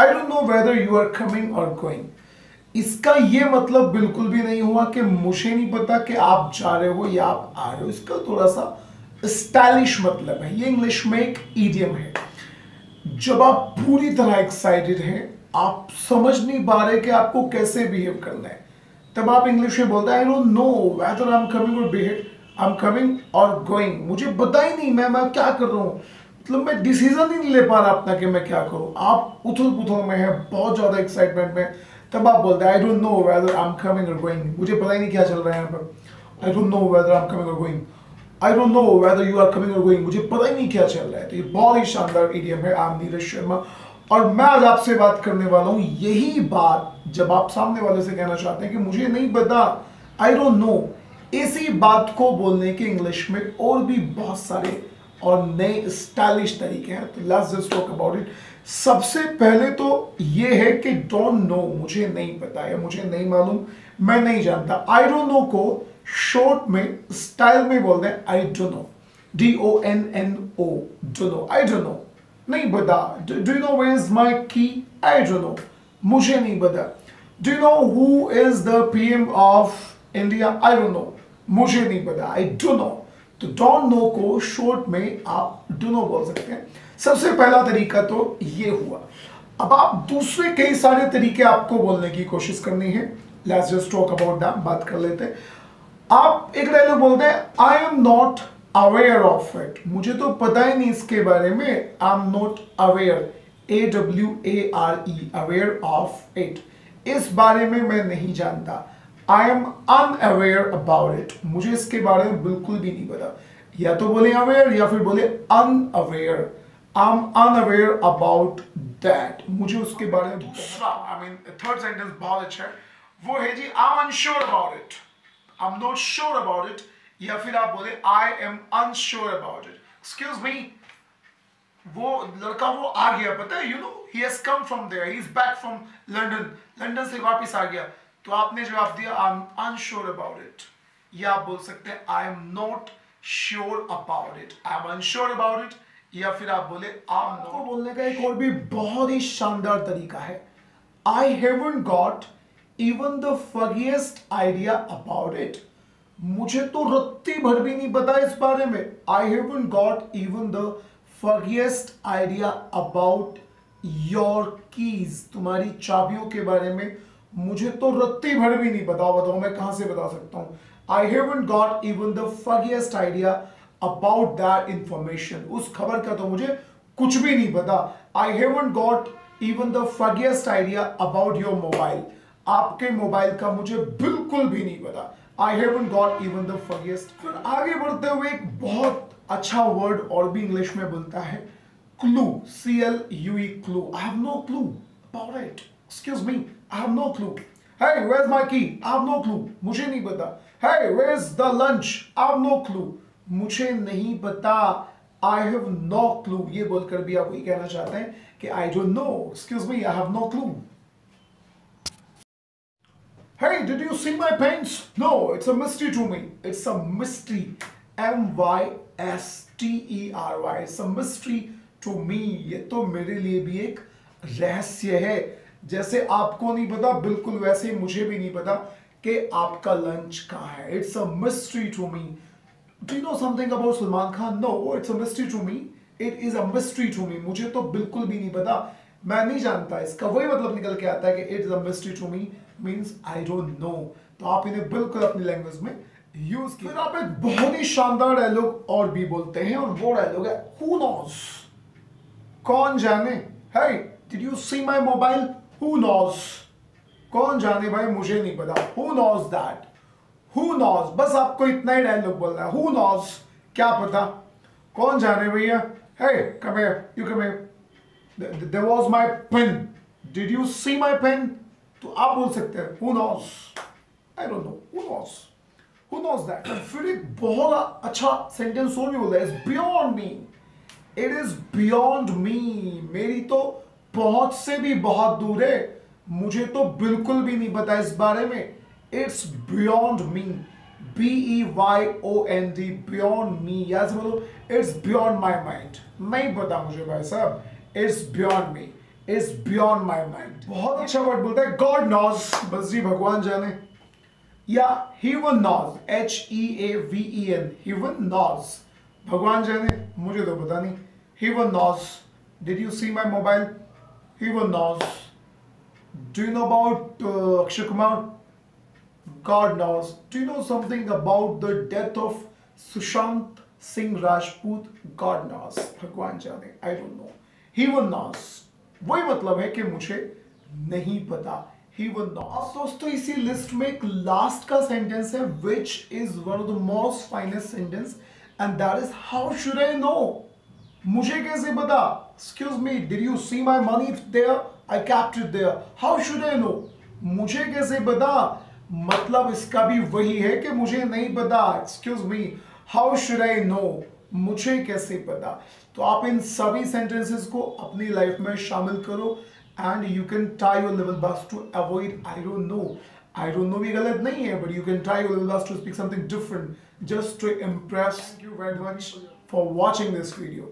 I don't know whether you are coming or going, इसका ये मतलब बिल्कुल भी नहीं हुआ कि मुझे नहीं पता कि आप जा रहे हो या आप आ रहे हो। इसका थोड़ा सा स्टाइलिश मतलब है। ये इंग्लिश में एक ईडियम है। जब आप पूरी तरह एक्साइटेड हैं, आप समझ नहीं पा रहे कि आपको कैसे बिहेव करना है, तब आप इंग्लिश में बोलते हैं I don't know whether I am coming और behave, I am coming or going, मुझे पता ही नहीं मैं क्या कर रहा हूँ। मतलब मैं डिसीजन ही नहीं ले पा रहा अपना कि मैं क्या करूँ। आप उथल पुथल में है, बहुत ज़्यादा एक्साइटमेंट में, तब आप बोलते हैं I don't know whether I am coming or going, मुझे पता ही नहीं क्या चल रहा है यहाँ पर। I don't know whether I am coming or going, I don't know whether you are coming or going, मुझे पता ही नहीं क्या चल रहा है। तो ये बहुत ही शानदार इडियम है। आई एम नीरज शर्मा और मैं आज आपसे बात करने वाला हूँ यही बात जब आप सामने वाले से कहना चाहते हैं कि मुझे नहीं पता, आई डोंट नो। इसी बात को बोलने के इंग्लिश में और भी बहुत सारे और नए स्टाइलिश तरीके हैं, तो let's just talk about it. सबसे पहले तो ये है कि डोंट नो, मुझे नहीं पता या मुझे नहीं मालूम, मैं नहीं जानता। आई डोंट नो को शॉर्ट में स्टाइल में बोलते हैं I don't know, DONNO, don't know, I don't know, नहीं पता। Do you know where is my key, I don't know, मुझे नहीं पता। Do you know who is the PM of India, I don't know, मुझे नहीं पता, I don't know. तो don't know को शॉर्ट में आप डू नो बोल सकते हैं। सबसे पहला तरीका तो ये हुआ। अब आप दूसरे कई सारे तरीके आपको बोलने की कोशिश करनी है। Let's just talk about that, बात कर लेते हैं। आप एक डायलॉग बोलते हैं I am not aware of it, मुझे तो पता ही नहीं इसके बारे में। आई am not aware, AWARE, aware of it, इस बारे में मैं नहीं जानता। I am unaware about it, मुझे इसके बारे में बिल्कुल भी नहीं पता। या तो बोले अवेयर या फिर बोले unaware. I am unaware about that, मुझे उसके बारे में। दूसरा आई मीन थर्ड सेंटेंस बहुत अच्छा है, वो है जी I am unsure about it, I am not sure about it, या फिर आप बोले I am unsure about it. Excuse me, वो लड़का वो आ गया, पता है, you know he has come from there, he is back from London, London से वापस आ गया। तो आपने जवाब दिया I am unsure about it, या आप बोल सकते हैं I am not sure about it, I am unsure about it, या फिर आप बोले आई एम को बोलने का एक और भी बहुत ही शानदार तरीका है। I haven't got even the foggiest idea about it, मुझे तो रत्ती भर भी नहीं पता इस बारे में। I haven't got even the foggiest idea about your keys, तुम्हारी चाबियों के बारे में मुझे तो रत्ती भर भी नहीं पता। बताओ मैं कहां से बता सकता हूं। I haven't got even the foggiest idea about that information, उस खबर का तो मुझे कुछ भी नहीं पता। I haven't got even the foggiest idea about your mobile, आपके मोबाइल का मुझे बिल्कुल भी नहीं पता। I haven't got even the foggiest. फिर आगे बढ़ते हुए एक बहुत अच्छा वर्ड और भी इंग्लिश में बनता है clue, CLUE, clue. I have no clue about it, excuse me, I have no clue. Hey, where's my key? I have no clue, मुझे नहीं पता। Hey, where's the lunch? I have no clue, मुझे नहीं पता। I have no clue, ये बोलकर भी आप वही कहना चाहते हैं कि I don't know, excuse me, I have no clue। Hey, did you see my pens? No, it's a mystery to me. It's a mystery, MYSTERY, it's a mystery to me। ये तो मेरे लिए भी एक रहस्य है। जैसे आपको नहीं पता, बिल्कुल वैसे ही मुझे भी नहीं पता कि आपका लंच कहाँ है। It's a mystery to me. Do you know something about Salman Khan? No, it's a mystery to me, it is a mystery to me, मुझे तो बिल्कुल भी नहीं पता, मैं नहीं जानता। इसका वही मतलब निकल के आता है कि it is a mystery to me means I don't know. तो आप इन्हें बिल्कुल अपनी लैंग्वेज में यूज कीजिए। फिर आप एक बहुत ही शानदार डायलॉग और भी बोलते हैं, और वो डायलॉग है हु नोज, कौन जाने। Hey, did you see my mobile? Who knows, कौन जाने भाई, मुझे नहीं पता। Who knows that, who knows, बस आपको इतना ही डायलॉग बोलना है। Who knows, क्या पता, कौन जाने भैया। Hey, come here, you come here, there was my pen, did you see my pen? तो आप बोल सकते हैं who knows, I don't know, who knows that। फिर एक बहुत अच्छा सेंटेंस और भी बोलता है, it's beyond me, it is beyond me, मेरी तो बहुत से भी बहुत दूर है, मुझे तो बिल्कुल भी नहीं पता इस बारे में। It's beyond me, BEYOND, beyond me. या से बोलो इट्स बियॉन्ड माई माइंड, नहीं पता मुझे भाई साहब, it's beyond me, is beyond my mind. बहुत अच्छा वर्ड बोलता है, गॉड नॉज, बस जी भगवान जाने, या heaven knows, HEAVEN, heaven knows, भगवान जाने, मुझे तो पता नहीं। heaven knows, did you see my mobile? heaven knows, do you know about Akshay Kumar? God knows, do you know something about the death of Sushant Singh Rajput? God knows, भगवान जाने, I don't know, heaven knows, वही मतलब है कि मुझे नहीं पता, heaven knows। दोस्तों इसी लिस्ट में एक लास्ट का सेंटेंस है which is one of the most finest sentence and that is how should I know? मुझे कैसे पता? Excuse me, did you see my money there? I kept it there. How should I know? मुझे कैसे पता? मतलब इसका भी वही है कि मुझे नहीं पता। Excuse me, how should I know? मुझे कैसे पता? तो आप इन सभी सेंटेंसेस को अपनी लाइफ में शामिल करो and you can try your level best to avoid I don't know. I don't know भी गलत नहीं है, but you can try your level best to speak something different just to impress। Thank you very much for watching this video.